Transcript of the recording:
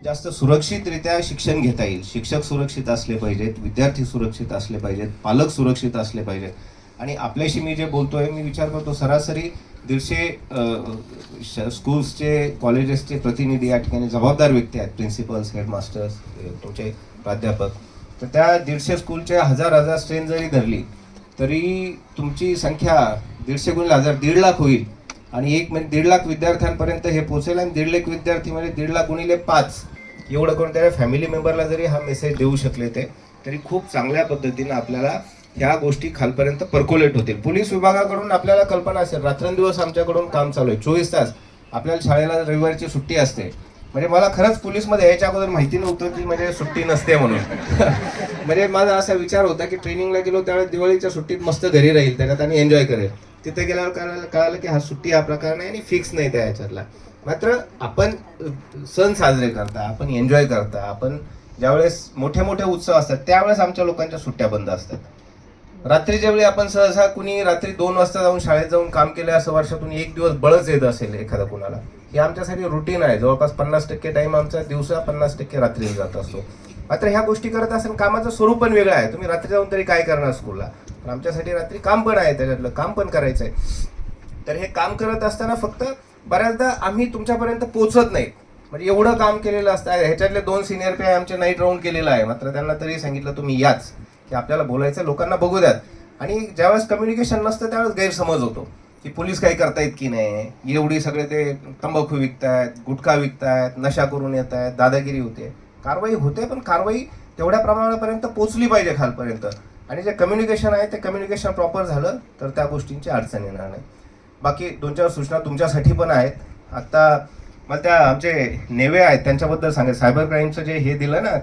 जास्त सुरक्षितरित्या शिक्षण घेता येईल. शिक्षक सुरक्षित असले पाहिजेत, विद्यार्थी सुरक्षित असले पाहिजेत, पालक सुरक्षित असले पाहिजेत. आणि आपल्याशी मी जे बोलतोय, मी विचार करतो सरासरी 150 स्कूल्सचे, कॉलेजेसचे प्रतिनिधी या ठिकाणी जबाबदार व्यक्ती आहेत, प्रिन्सिपल्स, हेडमास्टर्स, तुमचे प्राध्यापक. तर त्या 150 स्कूलच्या हजार स्ट्रेन जरी धरली तरी तुमची संख्या 150 गुणिले 1000 1.5 लाख होईल. आणि 1.5 लाख विद्यार्थ्यांपर्यंत हे पोहोचेल. आणि 1.5 लाख विद्यार्थी म्हणजे 1.5 लाख गुणिले 5 एवढं करून त्या फॅमिली मेंबरला जरी हा मेसेज देऊ शकले ते तरी खूप चांगल्या पद्धतीनं आपल्याला ह्या गोष्टी खालपर्यंत पर्क्युलेट होतील. पोलीस विभागाकडून आपल्याला कल्पना असेल, रात्रंदिवस आमच्याकडून काम चालू आहे, 24 तास. आपल्याला शाळेला रविवारची सुट्टी असते. म्हणजे मला खरंच पोलीसमध्ये यायच्या अगोदर माहिती नव्हतं की म्हणजे सुट्टी नसते म्हणून. म्हणजे माझा असा विचार होता की ट्रेनिंगला गेलो त्यावेळेस दिवाळीच्या सुट्टीत मस्त घरी राहील, त्याच्यात आणि एन्जॉय करेल. तिथे गेल्यावर कळालं की हा सुट्टी हा प्रकार नाही आणि फिक्स नाही त्या ह्याच्यातला. मात्र आपण सण साजरे करता, आपण एन्जॉय करता, आपण ज्यावेळेस मोठे मोठे उत्सव असतात त्यावेळेस आमच्या लोकांच्या सुट्ट्या बंद असतात. रात्रीच्या वेळी आपण सहसा कुणी रात्री 2 वाजता जाऊन शाळेत जाऊन काम केलं असं वर्षातून 1 दिवस बळच येत असेल एखादा कुणाला. हे आमच्यासाठी रुटीन आहे. जवळपास 50% टाइम आमचा दिवसा, 50% रात्री जात असतो. मात्र ह्या गोष्टी करत असताना कामाचं स्वरूप पण वेगळं आहे. तुम्ही रात्री जाऊन तरी काय करणार स्कूलला, पण आमच्यासाठी रात्री काम पण आहे, त्याच्यातलं काम पण करायचं आहे. तर हे काम करत असताना फक्त बऱ्याचदा आम्ही तुमच्यापर्यंत पोहोचत नाही. म्हणजे एवढं काम केलेलं असतं. ह्याच्यातले 2 सिनियर पी आमचे नाईट राऊंड केलेलं आहे. मात्र त्यांना तरी सांगितलं तुम्ही याच, की आपल्याला बोलायचं, लोकांना बघू द्यात. आणि ज्यावेळेस कम्युनिकेशन नसतं त्यावेळेस गैरसमज होतो की पोलीस काही करतायत की नाही, एवढी सगळे ते तंबाखू विकतायत, गुटखा विकतायत, नशा करून येत आहेत, दादागिरी होते. कारवाई होते, पण कारवाई तेवढ्या प्रमाणापर्यंत पोहोचली पाहिजे खालपर्यंत. आणि जे कम्युनिकेशन आहे ते कम्युनिकेशन प्रॉपर झालं तर त्या गोष्टींची अडचण येणार नाही. बाकी 2-4 सूचना तुमच्यासाठी पण आहेत. आता मला त्या आमचे नेवे आहेत त्यांच्याबद्दल सांगायचं. सायबर क्राईमचं जे हे दिलं ना